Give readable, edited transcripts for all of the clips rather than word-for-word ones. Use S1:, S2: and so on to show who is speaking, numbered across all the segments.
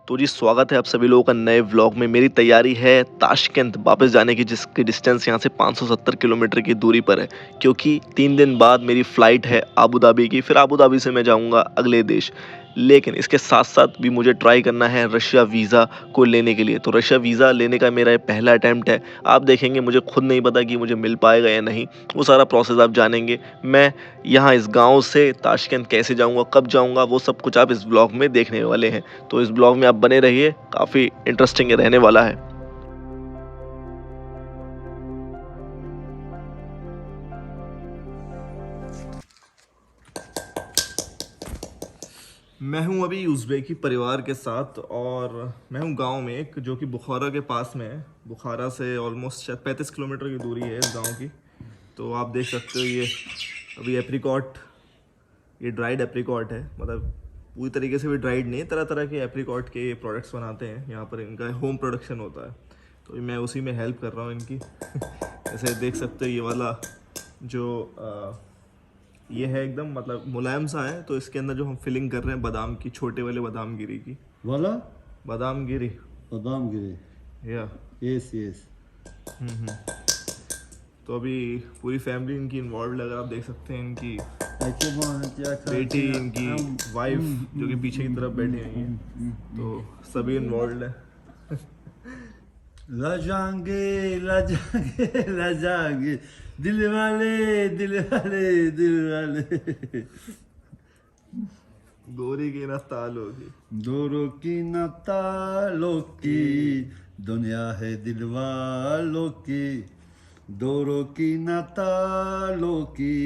S1: तो जी स्वागत है आप सभी लोगों का नए व्लॉग में। मेरी तैयारी है ताशकंद वापस जाने की, जिसकी डिस्टेंस यहाँ से 570 किलोमीटर की दूरी पर है, क्योंकि 3 दिन बाद मेरी फ़्लाइट है अबू धाबी की। फिर अबू धाबी से मैं जाऊँगा अगले देश। लेकिन इसके साथ साथ भी मुझे ट्राई करना है रशिया वीज़ा को लेने के लिए। तो रशिया वीज़ा लेने का मेरा ये पहला अटैम्प्ट है। आप देखेंगे, मुझे खुद नहीं पता कि मुझे मिल पाएगा या नहीं। वो सारा प्रोसेस आप जानेंगे। मैं यहाँ इस गाँव से ताशकंद कैसे जाऊँगा, कब जाऊँगा, वो सब कुछ आप इस व्लॉग में देखने वाले हैं। तो इस ब्लॉग में आप बने रहिए, काफ़ी इंटरेस्टिंग रहने वाला है। मैं हूं अभी उज़्बेकी परिवार के साथ, और मैं हूं गांव में एक, जो कि बुखारा के पास में है। बुखारा से ऑलमोस्ट 35 किलोमीटर की दूरी है इस गांव की। तो आप देख सकते हो, ये अभी एप्रिकॉट, ये ड्राइड एप्रिकॉट है। मतलब पूरी तरीके से भी ड्राइड नहीं, तरह तरह के एप्रिकॉट के प्रोडक्ट्स बनाते हैं यहाँ पर। इनका होम प्रोडक्शन होता है, तो मैं उसी में हेल्प कर रहा हूँ इनकी। ऐसे देख सकते हो, ये वाला जो ये है एकदम मतलब मुलायम सा है। तो इसके अंदर जो हम फिलिंग कर रहे हैं बादाम की, छोटे वाले बादाम गिरी की,
S2: वाला
S1: बादाम गिरी
S2: बादाम गिरी।
S1: या
S2: यस यस।
S1: तो अभी पूरी फैमिली इनकी इन्वॉल्व है। अगर आप देख सकते हैं, इनकी बेटी,
S2: बेटी
S1: इनकी वाइफ जो कि पीछे की तरफ बैठी हुई है, तो सभी इन्वॉल्व है।
S2: लाजांगे लाजांगे लाजांगे दिल वाले दिल वाले दिल वाले।
S1: गोरी की नस्ताल होगी।
S2: दोरों की न तालों की दुनिया है दिल वालों की। दोरों की न तालों की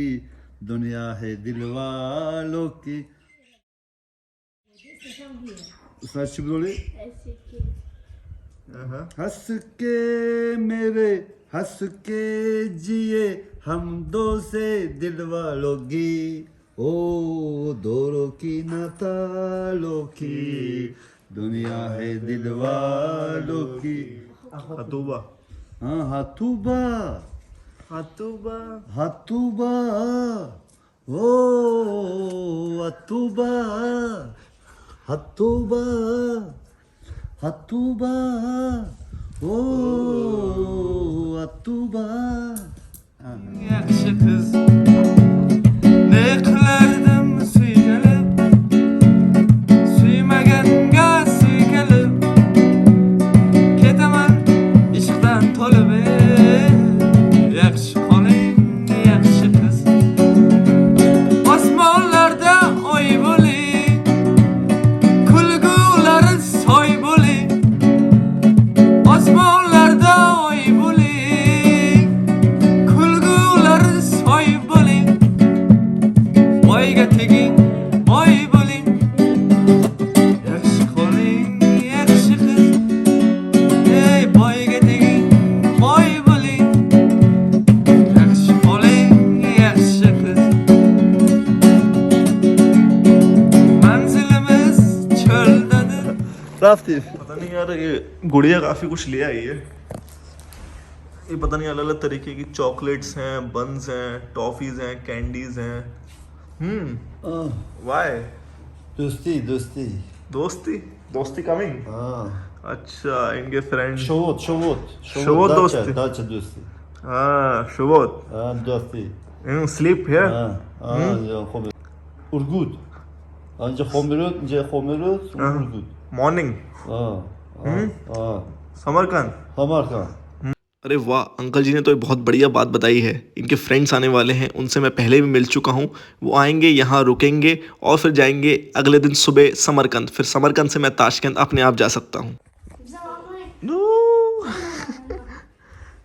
S2: दुनिया है दिल वालों की। सच बोले। हंस के मेरे हंस के जिए हम दो से दिल वालों की। ओ दोरों की न तालों की दुनिया है दिल वालों की।
S1: हतूबा,
S2: हाँ हाथूबा
S1: हतूबा,
S2: हाथूबा ओ हाथूबा हाथूबा हाथूबा o Atuba.
S3: Yakşı kız ne kılardım suylanıp suymaganga suykalib ketaman ishqdan to'lib yaxshi qoling yaxshi qiz osmonlarda oy bo'ling kulgulari soy bo'ling osmonlarda oy bo'ling kulgulari soy bo'ling boyga teging boy bo'ling yaxshi qoling yaxshi qiz ey boyga teging boy bo'ling yaxshi qoling yaxshi qiz manzilimiz cho'ldadir
S2: Raftif.
S1: पता नहीं यार, ये गुड़िया काफ़ी कुछ ले आई है। ये पता नहीं अलग अलग तरीके की चॉकलेट्स हैं, बन्स हैं, टॉफ़ीज़ हैं, कैंडीज़ हैं। Why
S2: Dosti, dosti.
S1: दोस्ती, दोस्ती कमिंग। अच्छा, इनके friend.
S2: Şovot, şovot.
S1: Şovot dosti.
S2: Daça dosti.
S1: हाँ, शुभोत।
S2: Dosti.
S1: Sleep here.
S2: Ya homer. Urgut. Anca homerot, nce homerot, urgut.
S1: Morning. Samarkand.
S2: Hamarka.
S1: अरे वाह, अंकल जी ने तो ये बहुत बढ़िया बात बताई है। इनके फ्रेंड्स आने वाले हैं, उनसे मैं पहले भी मिल चुका हूँ। वो आएंगे, यहाँ रुकेंगे और फिर जाएंगे अगले दिन सुबह समरकंद। फिर समरकंद से मैं ताशकंद अपने आप जा सकता हूँ।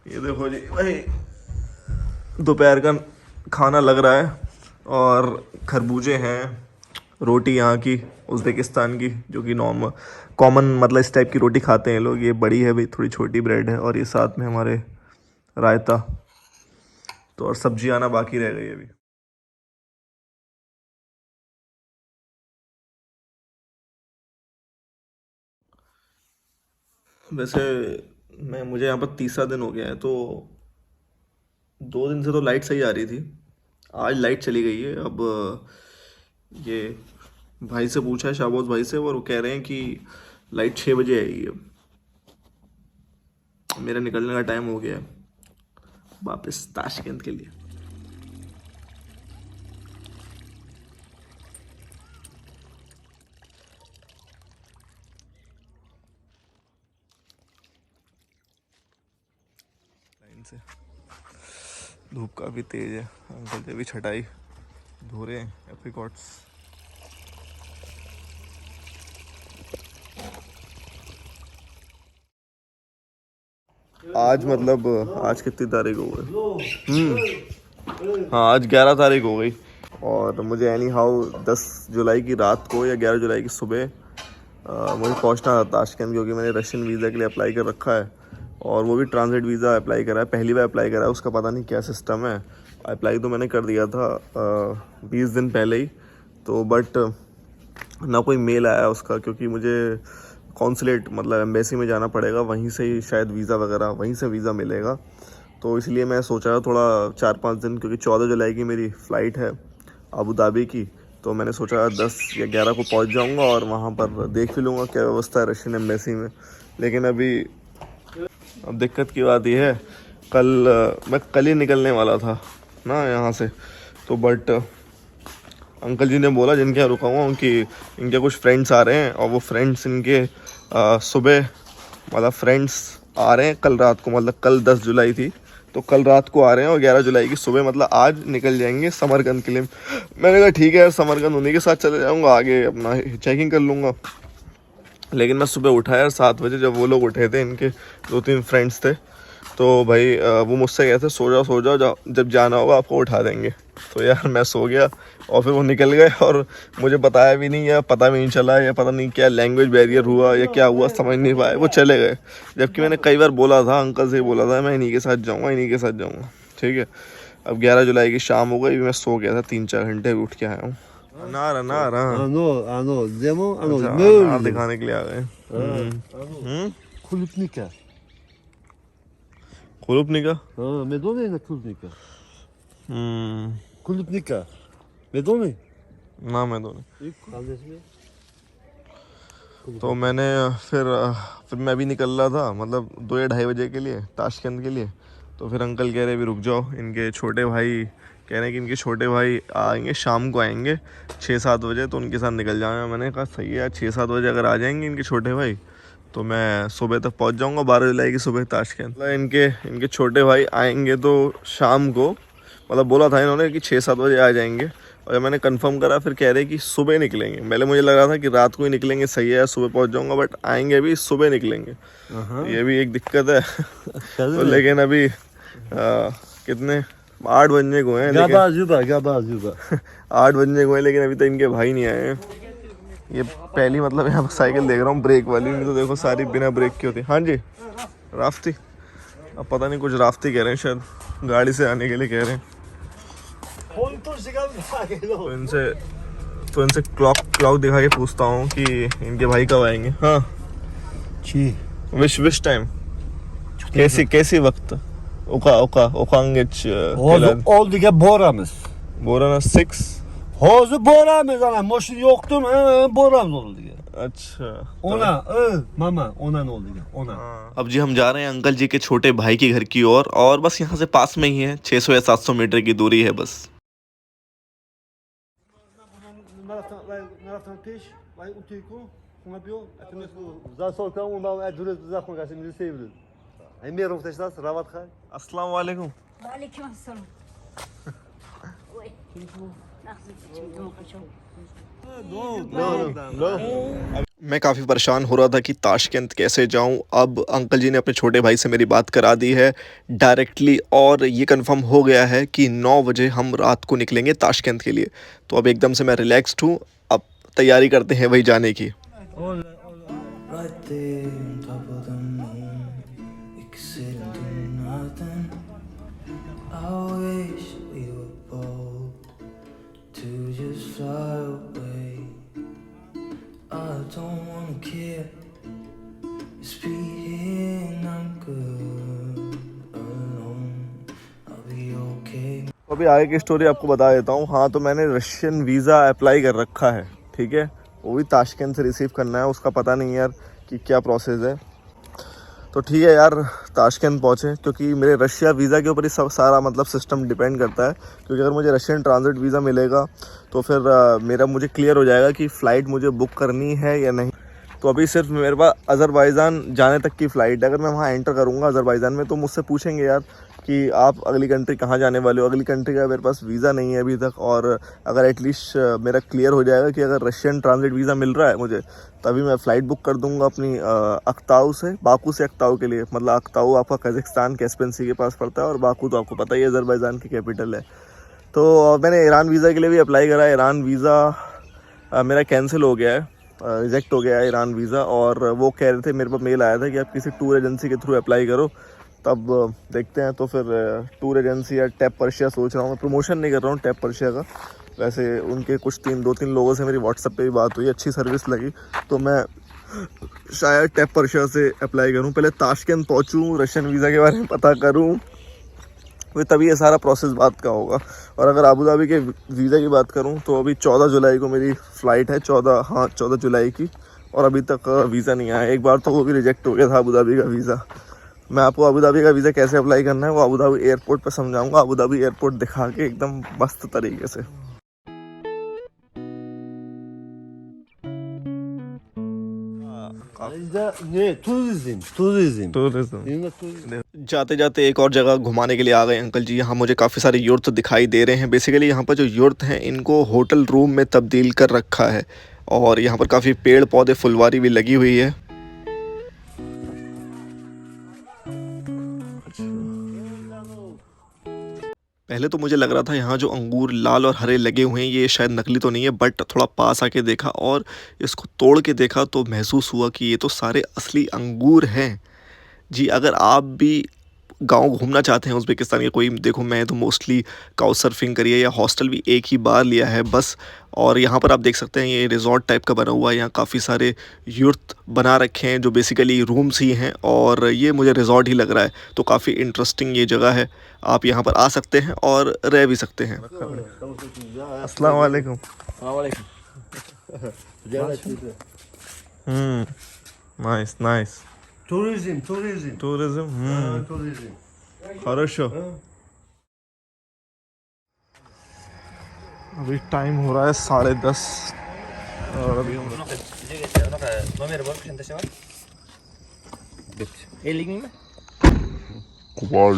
S1: ये देखो जी भाई, दोपहर का खाना लग रहा है, और खरबूजे हैं, रोटी यहाँ की उज़्बेकिस्तान की, जो कि कॉमन मतलब इस टाइप की रोटी खाते हैं लोग। ये बड़ी है भाई, थोड़ी छोटी ब्रेड है, और ये साथ में हमारे रायता। तो और सब्जी आना बाकी रह गई अभी। वैसे मुझे यहाँ पर तीसरा दिन हो गया है, तो 2 दिन से तो लाइट सही आ रही थी। आज लाइट चली गई है। अब ये भाई से पूछा है, शाहबाज भाई से, और वो कह रहे हैं कि फ्लाइट 6 बजे आएगी। अब मेरा निकलने का टाइम हो गया है वापस ताशकंद के लिए। लाइन से धूप काफ़ी तेज है। अंकल जी भी छटाई धो रहे हैं एप्रिकॉट्स। आज मतलब आज कितनी तारीख हो गई? हाँ आज 11 तारीख हो गई और मुझे एनी हाउ 10 जुलाई की रात को या 11 जुलाई की सुबह मुझे पहुंचना था ताशकंद, क्योंकि मैंने रशियन वीज़ा के लिए अप्लाई कर रखा है और वो भी ट्रांजिट वीज़ा अप्लाई करा है। पहली बार अप्लाई करा है, उसका पता नहीं क्या सिस्टम है। अप्लाई तो मैंने कर दिया था 20 दिन पहले ही, तो बट ना कोई मेल आया उसका, क्योंकि मुझे कॉन्सुलेट मतलब एम्बेसी में जाना पड़ेगा, वहीं से ही शायद वीज़ा वगैरह वहीं से वीज़ा मिलेगा। तो इसलिए मैं सोचा थोड़ा 4-5 दिन, क्योंकि 14 जुलाई की मेरी फ़्लाइट है अबू धाबी की, तो मैंने सोचा 10 या 11 को पहुंच जाऊंगा और वहां पर देख भी लूँगा क्या व्यवस्था है रशियन एम्बेसी में। लेकिन अब दिक्कत की बात यह है, मैं कल ही निकलने वाला था ना यहाँ से, तो बट अंकल जी ने बोला जिनके यहाँ रुका हुआ उनकी इनके कुछ फ्रेंड्स आ रहे हैं और वो फ्रेंड्स इनके सुबह मतलब फ्रेंड्स आ रहे हैं कल रात को, मतलब कल 10 जुलाई थी तो कल रात को आ रहे हैं और 11 जुलाई की सुबह मतलब आज निकल जाएंगे समरकंद के लिए। मैंने कहा ठीक है यार, समरकंद उन्हीं के साथ चले जाऊंगा, आगे अपना चेकिंग कर लूँगा। लेकिन मैं सुबह उठा यार 7 बजे, जब वो लोग उठे थे इनके 2-3 फ्रेंड्स थे, तो भाई वो मुझसे कहते सो जाओ जब जाना होगा आपको उठा देंगे। तो यार मैं सो गया और फिर वो निकल गए और मुझे बताया भी नहीं या पता भी नहीं चला, या पता नहीं क्या लैंग्वेज बैरियर हुआ या क्या हुआ, समझ नहीं पाए, वो चले गए। जबकि मैंने कई बार बोला था, अंकल से बोला था मैं इन्हीं के साथ जाऊँगा। ठीक है, अब 11 जुलाई की शाम हो गई, मैं सो गया था 3-4 घंटे, अभी उठ के आया हूँ। अनार दिखाने के लिए आ गए।
S2: Kulüpnika.
S1: खुलुपनिका।
S2: Medona'yı na Kulüpnika. Kulüpnika. Medona'yı.
S1: ना मैं तो नहीं।
S2: Kardeşim.
S1: तो मैंने फिर मैं भी निकल रहा था मतलब 2 या 2:30 बजे के लिए ताशकंद के लिए। तो फिर अंकल कह रहे भी रुक जाओ, इनके छोटे भाई कह रहे हैं कि इनके छोटे भाई आएंगे, शाम को आएंगे 6-7 बजे, तो उनके साथ निकल जाना। मैंने कहा सही है यार, 6-7 बजे अगर आ जाएंगे इनके छोटे भाई तो मैं सुबह तक पहुंच जाऊंगा, 12 जुलाई की सुबह ताशकंद। मतलब इनके छोटे भाई आएंगे तो शाम को, मतलब बोला था इन्होंने कि 6-7 बजे आ जाएंगे, और जब मैंने कंफर्म करा फिर कह रहे कि सुबह निकलेंगे। पहले मुझे लग रहा था कि रात को ही निकलेंगे, सही है सुबह पहुंच जाऊंगा, बट आएंगे भी सुबह निकलेंगे। ये भी एक दिक्कत है। तो लेकिन अभी कितने 8 बजने को हैं, 8 बजने को हैं, लेकिन अभी तक इनके भाई नहीं आए हैं। ये पहली मतलब यहाँ पर साइकिल देख रहा हूँ ब्रेक वाली, नहीं तो देखो सारी बिना ब्रेक की होती। हाँ जी राफ्ती, अब पता नहीं कुछ राफ्ती कह रहे हैं, शायद गाड़ी से आने के लिए कह रहे हैं। तो इनसे क्लॉक दिखा के पूछता हूँ कि इनके भाई कब आएंगे। हाँ विश टाइम कैसी वक्त okangeç
S2: Oldu ki boramız.
S1: Borana 6
S2: Hozu boramız ana. Moşun yoktu mu? Boramız oldu ya.
S1: अच्छा
S2: Ona, mama, ona ne oldu ya? Ona.
S1: अब जी हम जा रहे हैं अंकल जी के छोटे भाई के घर की ओर, और बस यहाँ से पास में ही है, 600 या 700 मीटर की दूरी है बस। अस्सलाम वालेकुम।
S4: वालेकुम अस्सलाम। ओए
S1: मैं काफ़ी परेशान हो रहा था कि ताशकंद कैसे जाऊं। अब अंकल जी ने अपने छोटे भाई से मेरी बात करा दी है डायरेक्टली, और ये कंफर्म हो गया है कि 9 बजे हम रात को निकलेंगे ताशकंद के लिए। तो अब एकदम से मैं रिलैक्स्ड हूँ, अब तैयारी करते हैं वही जाने की। अभी आगे की स्टोरी आपको बता देता हूँ। हाँ तो मैंने रशियन वीज़ा अप्लाई कर रखा है, ठीक है, वो भी ताशकंद से रिसीव करना है, उसका पता नहीं यार कि क्या प्रोसेस है। तो ठीक है यार, ताशकंद पहुँचे, क्योंकि मेरे रशिया वीज़ा के ऊपर ही सब सारा मतलब सिस्टम डिपेंड करता है। क्योंकि अगर मुझे रशियन ट्रांजिट वीज़ा मिलेगा तो फिर मुझे क्लियर हो जाएगा कि फ़्लाइट मुझे बुक करनी है या नहीं। तो अभी सिर्फ मेरे पास अज़रबैजान जाने तक की फ़्लाइट है। अगर मैं वहाँ एंटर करूँगा अज़रबैजान में तो मुझसे पूछेंगे यार कि आप अगली कंट्री कहाँ जाने वाले हो। अगली कंट्री का मेरे पास वीज़ा नहीं है अभी तक, और अगर एटलीस्ट मेरा क्लियर हो जाएगा कि अगर रशियन ट्रांजिट वीज़ा मिल रहा है मुझे, तभी मैं फ़्लाइट बुक कर दूँगा अपनी अक्ताऊ से, बाकू से अक्ताऊ के लिए। मतलब अक्ताऊ आपका कज़ाकिस्तान कैस्पियन सी के पास पड़ता है, और बाकू तो आपको पता ही है अज़रबैजान की कैपिटल है। तो मैंने ईरान वीज़ा के लिए भी अप्लाई करा है। ईरान वीज़ा मेरा कैंसिल हो गया है, रिजेक्ट हो गया है ईरान वीज़ा। और वो कह रहे थे, मेरे पास मेल आया था कि आप किसी टूर एजेंसी के थ्रू अप्लाई करो, तब देखते हैं। तो फिर टूर एजेंसी या टैप पर्शिया सोच रहा हूँ। मैं प्रमोशन नहीं कर रहा हूँ टैप पर्शिया का, वैसे उनके कुछ 2-3 लोगों से मेरी व्हाट्सएप पे भी बात हुई, अच्छी सर्विस लगी, तो मैं शायद टैप पर्शिया से अप्लाई करूँ। पहले ताशकंद पहुँचूँ, रशियन वीज़ा के बारे में पता करूँ, फिर तभी ये सारा प्रोसेस बात का होगा। और अगर अबू धाबी के वीज़ा की बात करूं तो अभी 14 जुलाई को मेरी फ़्लाइट है, 14 जुलाई की, और अभी तक वीज़ा नहीं आया। एक बार तो वो भी रिजेक्ट हो गया था अबू धाबी का वीज़ा। मैं आपको अबू धाबी का वीज़ा कैसे अप्लाई करना है वो अबू धाबी एयरपोर्ट पर समझाऊँगा, अबू धाबी एयरपोर्ट दिखा के एकदम मस्त तरीके से।
S2: Ne, turizm.
S1: जाते जाते एक और जगह घुमाने के लिए आ गए अंकल जी। यहाँ मुझे काफ़ी सारे यूर्त दिखाई दे रहे हैं। बेसिकली यहाँ पर जो यूर्त हैं इनको होटल रूम में तब्दील कर रखा है, और यहाँ पर काफ़ी पेड़ पौधे फुलवारी भी लगी हुई है। पहले तो मुझे लग रहा था यहाँ जो अंगूर लाल और हरे लगे हुए हैं ये शायद नकली तो नहीं है, बट थोड़ा पास आके देखा और इसको तोड़ के देखा तो महसूस हुआ कि ये तो सारे असली अंगूर हैं जी। अगर आप भी गांव घूमना चाहते हैं उज़्बेकिस्तान के, कोई देखो मैं तो मोस्टली काउच सर्फिंग करी है या हॉस्टल भी एक ही बार लिया है बस। और यहाँ पर आप देख सकते हैं ये रिजॉर्ट टाइप का बना हुआ है, यहाँ काफ़ी सारे यूर्त बना रखे हैं जो बेसिकली रूम्स ही हैं, और ये मुझे रिजॉर्ट ही लग रहा है। तो काफ़ी इंटरेस्टिंग ये जगह है, आप यहाँ पर आ सकते हैं और रह भी सकते हैं। अस्सलाम वालेकुम। Nice nice.
S2: Turizm.
S1: Tourism
S2: Turizm.
S1: хорошо। अभी टाइम हो रहा है 10:30 और अभी हम
S2: Qual?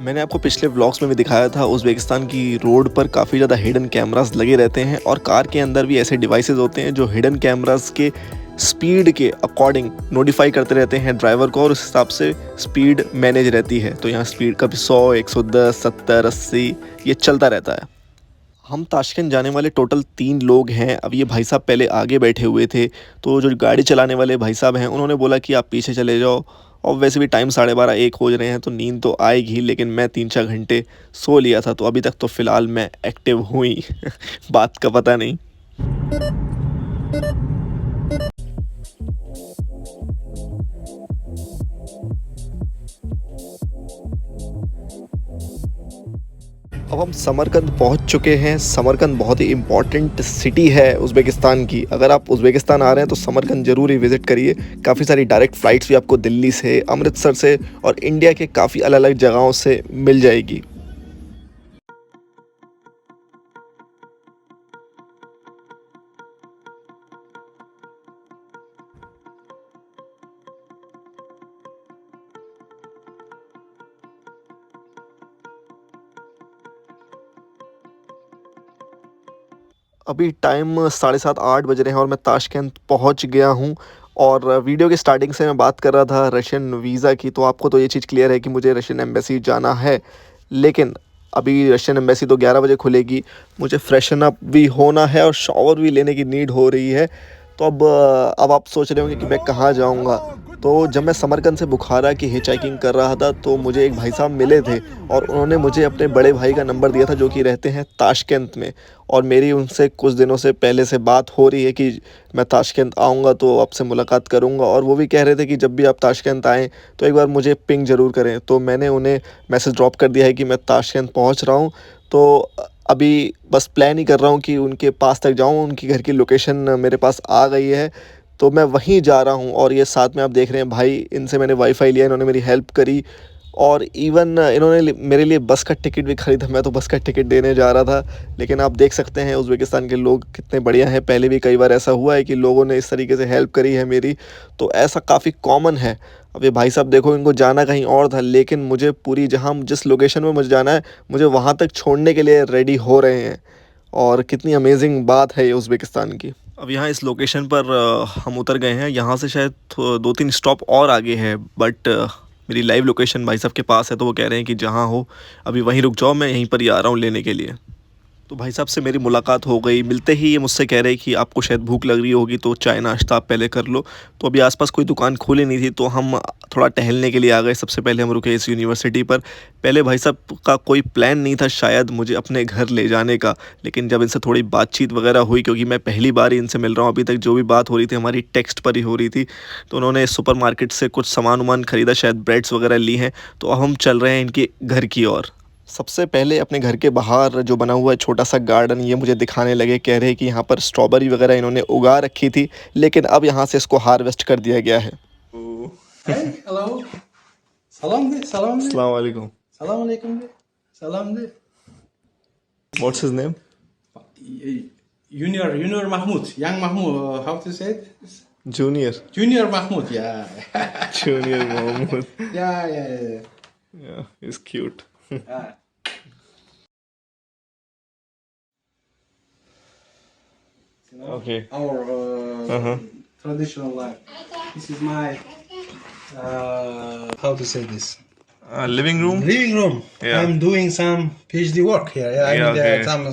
S1: मैंने आपको पिछले व्लॉग्स में भी दिखाया था, उज़्बेकिस्तान की रोड पर काफ़ी ज़्यादा हिडन कैमरास लगे रहते हैं, और कार के अंदर भी ऐसे डिवाइसेस होते हैं जो हिडन कैमरास के स्पीड के अकॉर्डिंग नोटिफाई करते रहते हैं ड्राइवर को, और उस हिसाब से स्पीड मैनेज रहती है। तो यहाँ स्पीड कभी 100, 110, 70, 80 ये चलता रहता है। हम ताशकंद जाने वाले टोटल 3 लोग हैं। अब ये भाई साहब पहले आगे बैठे हुए थे, तो जो गाड़ी चलाने वाले भाई साहब हैं उन्होंने बोला कि आप पीछे चले जाओ, और वैसे भी टाइम 12:30 1 हो रहे हैं तो नींद तो आएगी, लेकिन मैं 3-4 घंटे सो लिया था, तो अभी तक तो फ़िलहाल मैं एक्टिव हुई बात का पता नहीं। अब हम समरकंद पहुंच चुके हैं। समरकंद बहुत ही इम्पॉर्टेंट सिटी है उज़्बेकिस्तान की। अगर आप उज़्बेकिस्तान आ रहे हैं तो समरकंद ज़रूर ही विज़िट करिए। काफ़ी सारी डायरेक्ट फ़्लाइट्स भी आपको दिल्ली से, अमृतसर से और इंडिया के काफ़ी अलग अलग जगहों से मिल जाएगी। अभी टाइम 7:30-8 बज रहे हैं और मैं ताशकंद पहुंच गया हूं। और वीडियो के स्टार्टिंग से मैं बात कर रहा था रशियन वीज़ा की, तो आपको तो ये चीज़ क्लियर है कि मुझे रशियन एम्बेसी जाना है, लेकिन अभी रशियन एम्बेसी तो 11 बजे खुलेगी। मुझे फ्रेशन अप भी होना है और शावर भी लेने की नीड हो रही है। तो अब आप सोच रहे होंगे कि मैं कहाँ जाऊँगा। तो जब मैं समरकंद से बुखारा की हिच हाइकिंग कर रहा था तो मुझे एक भाई साहब मिले थे और उन्होंने मुझे अपने बड़े भाई का नंबर दिया था जो कि रहते हैं ताशकंद में। और मेरी उनसे कुछ दिनों से पहले से बात हो रही है कि मैं ताशकंद आऊँगा तो आपसे मुलाकात करूँगा, और वो भी कह रहे थे कि जब भी आप ताशकंद आएँ तो एक बार मुझे पिंग ज़रूर करें। तो मैंने उन्हें मैसेज ड्रॉप कर दिया है कि मैं ताशकंद पहुँच रहा हूँ। तो अभी बस प्लान ही कर रहा हूँ कि उनके पास तक जाऊँ, उनकी घर की लोकेशन मेरे पास आ गई है तो मैं वहीं जा रहा हूँ। और ये साथ में आप देख रहे हैं भाई, इनसे मैंने वाईफाई लिया, इन्होंने मेरी हेल्प करी और इवन इन्होंने मेरे लिए बस का टिकट भी ख़रीदा। मैं तो बस का टिकट देने जा रहा था, लेकिन आप देख सकते हैं उज़्बेकिस्तान के लोग कितने बढ़िया हैं। पहले भी कई बार ऐसा हुआ है कि लोगों ने इस तरीके से हेल्प करी है मेरी, तो ऐसा काफ़ी कॉमन है। अब ये भाई साहब देखो, इनको जाना कहीं और था लेकिन मुझे पूरी जहाँ जिस लोकेशन में मुझे जाना है मुझे वहाँ तक छोड़ने के लिए रेडी हो रहे हैं। और कितनी अमेजिंग बात है ये उज़्बेकिस्तान की। अब यहाँ इस लोकेशन पर हम उतर गए हैं, यहाँ से शायद 2-3 स्टॉप और आगे है, बट मेरी लाइव लोकेशन भाई साहब के पास है तो वो कह रहे हैं कि जहाँ हो अभी वहीं रुक जाओ, मैं यहीं पर ही आ रहा हूँ लेने के लिए। तो भाई साहब से मेरी मुलाकात हो गई। मिलते ही ये मुझसे कह रहे कि आपको शायद भूख लग रही होगी तो चाय नाश्ता आप पहले कर लो। तो अभी आसपास कोई दुकान खुली नहीं थी तो हम थोड़ा टहलने के लिए आ गए। सबसे पहले हम रुके इस यूनिवर्सिटी पर। पहले भाई साहब का कोई प्लान नहीं था शायद मुझे अपने घर ले जाने का, लेकिन जब इनसे थोड़ी बातचीत वगैरह हुई, क्योंकि मैं पहली बार ही इनसे मिल रहा हूँ, अभी तक जो भी बात हो रही थी हमारी टेक्स्ट पर ही हो रही थी, तो उन्होंने सुपरमार्केट से कुछ सामान ख़रीदा, शायद ब्रेड्स वगैरह ली हैं। तो अब हम चल रहे हैं इनके घर की ओर। सबसे पहले अपने घर के बाहर जो बना हुआ है छोटा सा गार्डन, ये मुझे दिखाने लगे। कह रहे कि यहाँ पर स्ट्रॉबेरी वगैरह इन्होंने उगा रखी थी लेकिन अब यहाँ से इसको हार्वेस्ट कर दिया गया है।
S5: Hey, hello. Salam de, salam de.
S1: अस्सलाम वालेकुम।
S5: Salam alaikum de. Salam de.
S1: What's his name?
S5: Junior Mahmoud. Young Mahmoud, how to say it?
S1: Junior.
S5: Junior Mahmoud, yeah.
S1: Junior Mohammed.
S5: Yeah.
S1: Yeah, he's cute. Okay.
S5: Our traditional life. This is my, how to say this?
S1: Living room?
S5: Living room.
S1: Yeah.
S5: I'm doing some PhD work here. Yeah,
S1: Yeah,
S5: I mean,
S1: okay.
S5: some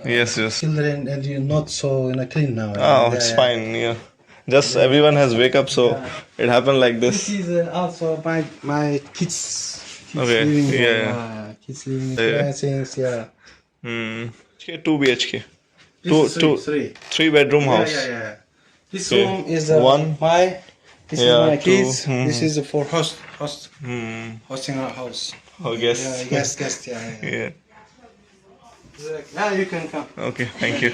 S1: Yes.
S5: children and you're not so clean now.
S1: Oh, it's fine. Yeah. Just everyone has wake up, so it happened like this.
S5: This is also my kids.
S1: Okay,
S5: living room.
S1: yeah.
S5: Kids living
S1: Yeah.
S5: things. Yeah.
S1: 2 BHK.
S5: This is three.
S1: 3 bedroom house.
S5: Yeah. This
S1: Okay.
S5: room is
S1: One.
S5: my. This
S1: Yeah,
S5: is my
S1: two.
S5: kids. This is for
S1: Hmm.
S5: hosting our house.
S1: Oh, guess.
S5: Yeah, guest. Yeah.
S1: Yeah.
S5: Yeah, you can come.
S1: Okay, thank you.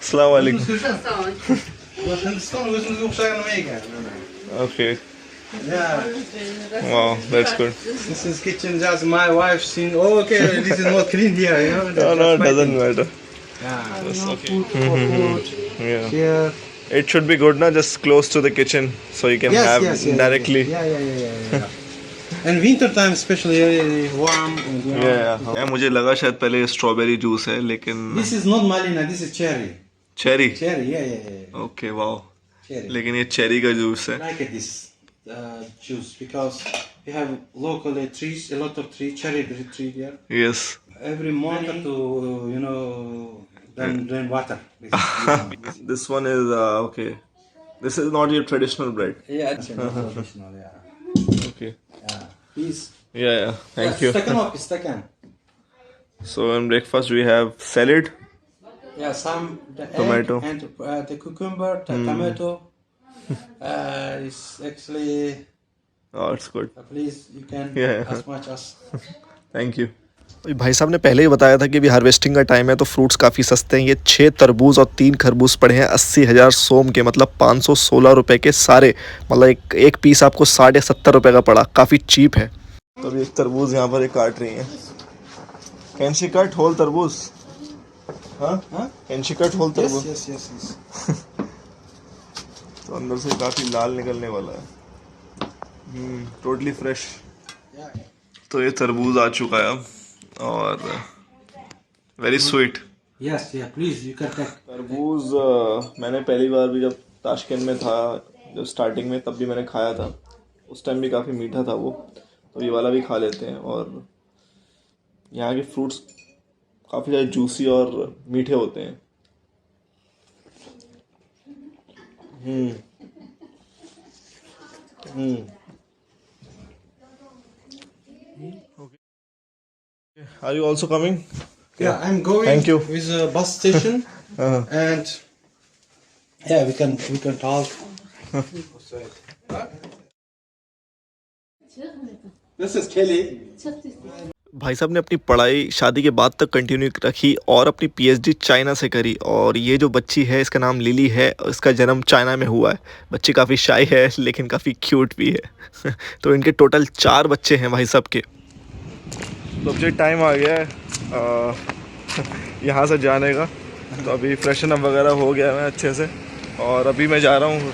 S1: Assalamu alaikum.
S5: Hindistan was no saying Omega.
S1: Okay.
S5: Yeah.
S1: Wow, that's good.
S5: This is kitchen just my wife seen okay, this is not clean here, you know.
S1: No, it doesn't matter.
S5: Yeah.
S1: That's
S5: No
S1: okay.
S5: food for food.
S1: Yeah.
S5: Here.
S1: It should be good, na? Just close to the kitchen so you can have directly.
S5: Yeah. And winter time especially warm and you know.
S1: Yeah. मुझे लगा शायद पहले strawberry juice है लेकिन
S5: This is not malina, this is cherry.
S1: Cherry.
S5: Cherry, yeah.
S1: Okay wow.
S5: Cherry.
S1: लेकिन ये cherry का juice है.
S5: I like this juice because we have locally trees, a lot of cherry tree here.
S1: Yes.
S5: Every morning to then water.
S1: This one is okay. This is not your traditional bread.
S5: Yeah, it's traditional. Yeah.
S1: Okay.
S5: Please.
S1: Yeah. Thank you.
S5: Stakan.
S1: So in breakfast we have salad.
S5: Yeah, some the
S1: Tomato.
S5: egg and the cucumber, the tomato. It's actually
S1: Oh, it's good.
S5: please you can
S1: Yeah.
S5: as much as.
S1: Thank you. भाई साहब ने पहले ही बताया था कि अभी harvesting का time है तो फ्रूट्स काफ़ी सस्ते हैं। ये 6 तरबूज और 3 खरबूज पड़े हैं 80,000 सोम के, मतलब 516 रुपये के सारे। मतलब एक पीस आपको 70.5 रुपये का पड़ा, काफ़ी चीप है। तो अभी एक तरबूज यहाँ पर एक काट रही हैं। कैन शी कट होल तरबूज? हाँ, कैन शी कट होल तरबूज?
S5: Yes.
S1: तो अंदर से काफ़ी लाल निकलने वाला है। Totally fresh.
S5: Yeah.
S1: तो ये तरबूज आ चुका है अब और very sweet.
S5: Yes, please you can take.
S1: तरबूज मैंने पहली बार भी जब ताशकंद में था, जब स्टार्टिंग में, तब भी मैंने खाया था। उस टाइम भी काफ़ी मीठा था वो, तो ये वाला भी खा लेते हैं। और यहाँ के फ्रूट्स काफ़ी ज़्यादा जूसी और मीठे होते हैं। Are you also coming?
S5: Yeah, I'm going.
S1: Thank you.
S5: With a bus station, and yeah, we can talk. This is Kelly.
S1: भाई साहब ने अपनी पढ़ाई शादी के बाद तक कंटिन्यू रखी और अपनी पीएचडी चाइना से करी। और ये जो बच्ची है इसका नाम लिली है, इसका जन्म चाइना में हुआ है। बच्ची काफ़ी शाई है लेकिन काफ़ी क्यूट भी है। तो इनके टोटल 4 बच्चे हैं भाई साहब के। तो अब जो टाइम आ गया है यहाँ से जाने का, तो अभी फ्रेशन अप वगैरह हो गया मैं अच्छे से, और अभी मैं जा रहा हूँ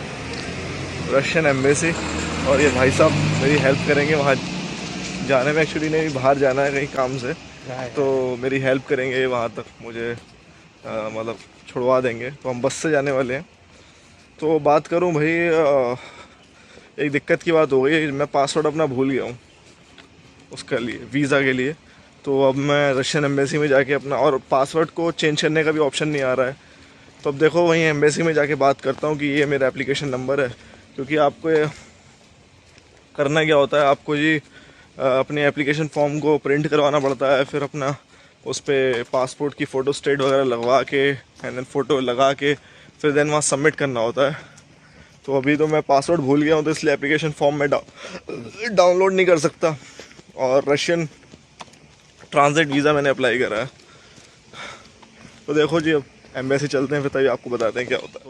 S1: रशियन एम्बेसी। और ये भाई साहब मेरी हेल्प करेंगे वहाँ जाने में। एक्चुअली नहीं, बाहर जाना है कहीं काम से, तो मेरी हेल्प करेंगे वहाँ तक, मुझे मतलब छुड़वा देंगे। तो हम बस से जाने वाले हैं। तो बात करूँ भाई, एक दिक्कत की बात हो गई, मैं पासवर्ड अपना भूल गया हूँ उसके लिए, वीज़ा के लिए। तो अब मैं रशियन एम्बेसी में जाके अपना, और पासवर्ड को चेंज करने का भी ऑप्शन नहीं आ रहा है। तो अब देखो वहीं एम्बेसी में जाके बात करता हूँ कि ये मेरा एप्लीकेशन नंबर है। क्योंकि आपको ये करना क्या होता है, आपको जी अपने एप्लीकेशन फॉर्म को प्रिंट करवाना पड़ता है, फिर अपना उस पर पासपोर्ट की फ़ोटो स्टेट वगैरह लगवा के एंड देन फ़ोटो लगा के फिर देन वहाँ सबमिट करना होता है। तो अभी तो मैं पासवर्ड भूल गया हूँ, तो इसलिए एप्लीकेशन फॉर्म में डाउनलोड नहीं कर सकता। और रशियन ट्रांजिट वीज़ा मैंने अप्लाई करा है। तो देखो जी, अब एम्बेसी चलते हैं, फिर तभी आपको बताते हैं क्या होता है।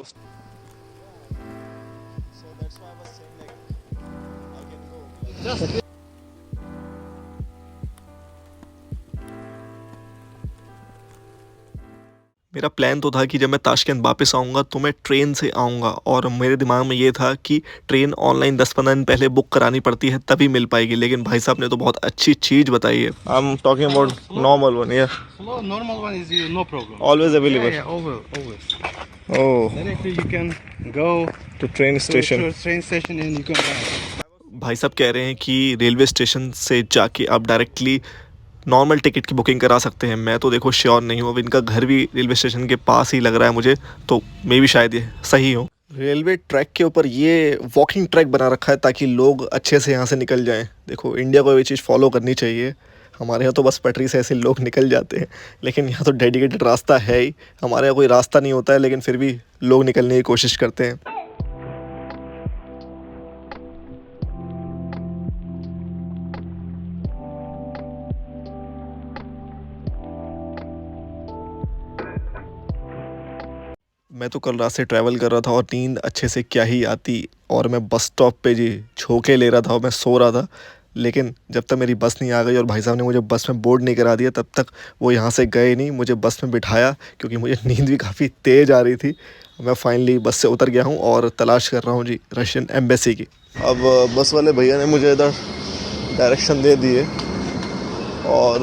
S1: मेरा प्लान तो था कि जब मैं ताशकंद वापस आऊँगा तो मैं ट्रेन से आऊँगा, और मेरे दिमाग में ये था कि ट्रेन ऑनलाइन 10-15 दिन पहले बुक करानी पड़ती है तभी मिल पाएगी। लेकिन भाई साहब ने तो बहुत अच्छी चीज़ बताई है। I am talking about normal one. Yeah
S5: Normal one is no problem.
S1: Always available.
S5: Yeah, always.
S1: Oh,
S5: Directly you can go
S1: to train
S5: to
S1: station.
S5: a train station and you can buy.
S1: भाई साहब कह रहे हैं कि railway station से जाके आप directly normal ticket की बुकिंग करा सकते हैं। मैं तो देखो श्योर नहीं हूँ, अब इनका घर भी रेलवे स्टेशन के पास ही लग रहा है मुझे, तो मे भी शायद ये सही हो। रेलवे ट्रैक के ऊपर ये वॉकिंग ट्रैक बना रखा है ताकि लोग अच्छे से यहाँ से निकल जाएं। देखो इंडिया को ये चीज़ फॉलो करनी चाहिए। हमारे यहाँ तो बस पटरी से ऐसे लोग निकल जाते हैं, लेकिन यहाँ तो डेडिकेटेड रास्ता है ही। हमारे यहाँ कोई रास्ता नहीं होता है, लेकिन फिर भी लोग निकलने की कोशिश करते हैं। मैं तो कल रात से ट्रैवल कर रहा था और नींद अच्छे से क्या ही आती, और मैं बस स्टॉप पे जी झोंके ले रहा था और मैं सो रहा था। लेकिन जब तक मेरी बस नहीं आ गई और भाई साहब ने मुझे बस में बोर्ड नहीं करा दिया, तब तक वो यहाँ से गए नहीं, मुझे बस में बिठाया, क्योंकि मुझे नींद भी काफ़ी तेज़ आ रही थी। मैं फाइनली बस से उतर गया हूँ और तलाश कर रहा हूँ जी रशियन एम्बेसी की। अब बस वाले भैया ने मुझे इधर डायरेक्शन दे दिए, और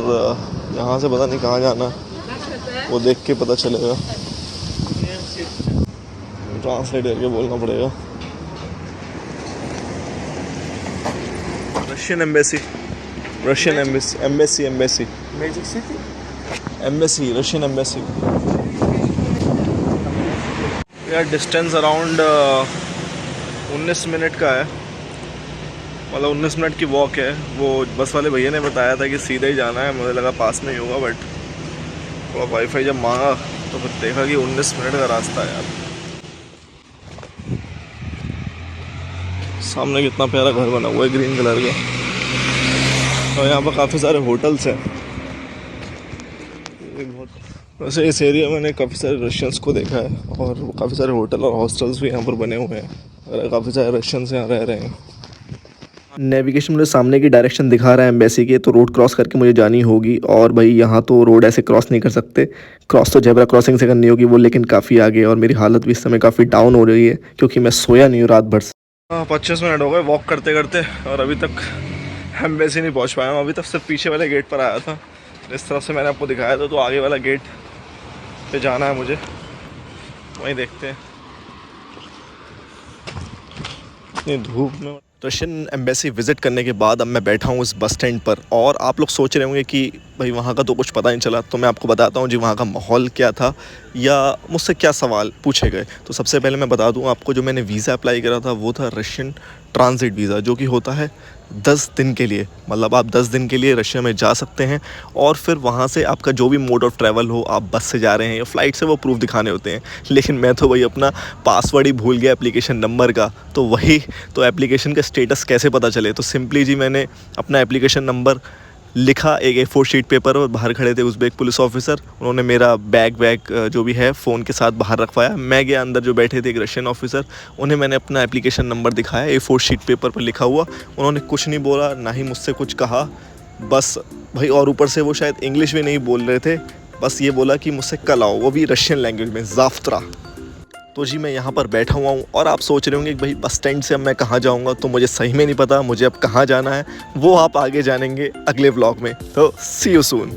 S1: यहाँ से पता नहीं कहाँ जाना, वो देख के पता चलेगा। ट्रांसलेट करके बोलना पड़ेगा। Russian embassy, Russian embassy, embassy, embassy,
S5: Magic City?
S1: Embassy, Russian embassy. यार डिस्टेंस अराउंड 19 मिनट का है, मतलब 19 मिनट की वॉक है। वो बस वाले भैया ने बताया था कि सीधे ही जाना है, मुझे लगा पास में ही होगा, बट थोड़ा वाईफाई जब मांगा तो फिर देखा कि 19 मिनट का रास्ता है यार। सामने कितना प्यारा घर बना हुआ है ग्रीन कलर का, और यहाँ पर काफ़ी सारे होटल्स हैं। वैसे इस एरिया में मैंने काफ़ी सारे रशियंस को देखा है, और काफ़ी सारे होटल और हॉस्टल्स भी यहाँ पर बने हुए हैं, और काफ़ी सारे रशियंस यहाँ रह रहे हैं। नेविगेशन मुझे सामने की डायरेक्शन दिखा रहा है एम्बेसी के, तो रोड क्रॉस करके मुझे जानी होगी। और भाई यहाँ तो रोड ऐसे क्रॉस नहीं कर सकते, क्रॉस तो जेब्रा क्रॉसिंग से करनी होगी वो, लेकिन काफ़ी आगे, और मेरी हालत भी इस समय काफ़ी डाउन हो रही है क्योंकि मैं सोया नहीं हूँ रात भर से। 25 मिनट हो गए वॉक करते करते, और अभी तक एम्बेसी नहीं पहुँच पाया हूँ। अभी तक सिर्फ पीछे वाले गेट पर आया था, इस तरफ से मैंने आपको दिखाया था, तो आगे वाला गेट पे जाना है मुझे, वहीं देखते हैं। इतनी धूप में। रशियन एम्बेसी विज़िट करने के बाद अब मैं बैठा हूँ इस बस स्टैंड पर, और आप लोग सोच रहे होंगे कि भाई वहाँ का तो कुछ पता नहीं चला, तो मैं आपको बताता हूँ जी वहाँ का माहौल क्या था या मुझसे क्या सवाल पूछे गए। तो सबसे पहले मैं बता दूँ आपको, जो मैंने वीज़ा अप्लाई करा था वो था रशियन ट्रांजिट वीज़ा, जो कि होता है 10 दिन के लिए। मतलब आप 10 दिन के लिए रशिया में जा सकते हैं और फिर वहाँ से आपका जो भी मोड ऑफ ट्रैवल हो, आप बस से जा रहे हैं या फ़्लाइट से, वो प्रूफ दिखाने होते हैं। लेकिन मैं तो भाई अपना पासवर्ड ही भूल गया एप्लीकेशन नंबर का, तो वही तो एप्लीकेशन का स्टेटस कैसे पता चले। तो सिंपली जी मैंने अपना एप्लीकेशन नंबर लिखा एक A4 शीट पेपर और बाहर खड़े थे उज़्बेक पुलिस ऑफिसर, उन्होंने मेरा बैग जो भी है फ़ोन के साथ बाहर रखवाया। मैं गया अंदर, जो बैठे थे एक रशियन ऑफिसर, उन्हें मैंने अपना एप्लीकेशन नंबर दिखाया A4 शीट पेपर पर लिखा हुआ। उन्होंने कुछ नहीं बोला, ना ही मुझसे कुछ कहा, बस भाई, और ऊपर से वो शायद इंग्लिश भी नहीं बोल रहे थे, बस ये बोला कि मुझसे कल आओ, वो भी रशियन लैंग्वेज में, ज़ाफ्त्रा। तो जी मैं यहाँ पर बैठा हुआ हूँ और आप सोच रहे होंगे कि भाई बस स्टैंड से अब मैं कहाँ जाऊँगा, तो मुझे सही में नहीं पता मुझे अब कहाँ जाना है, वो आप आगे जानेंगे अगले व्लॉग में। तो सी यू सून।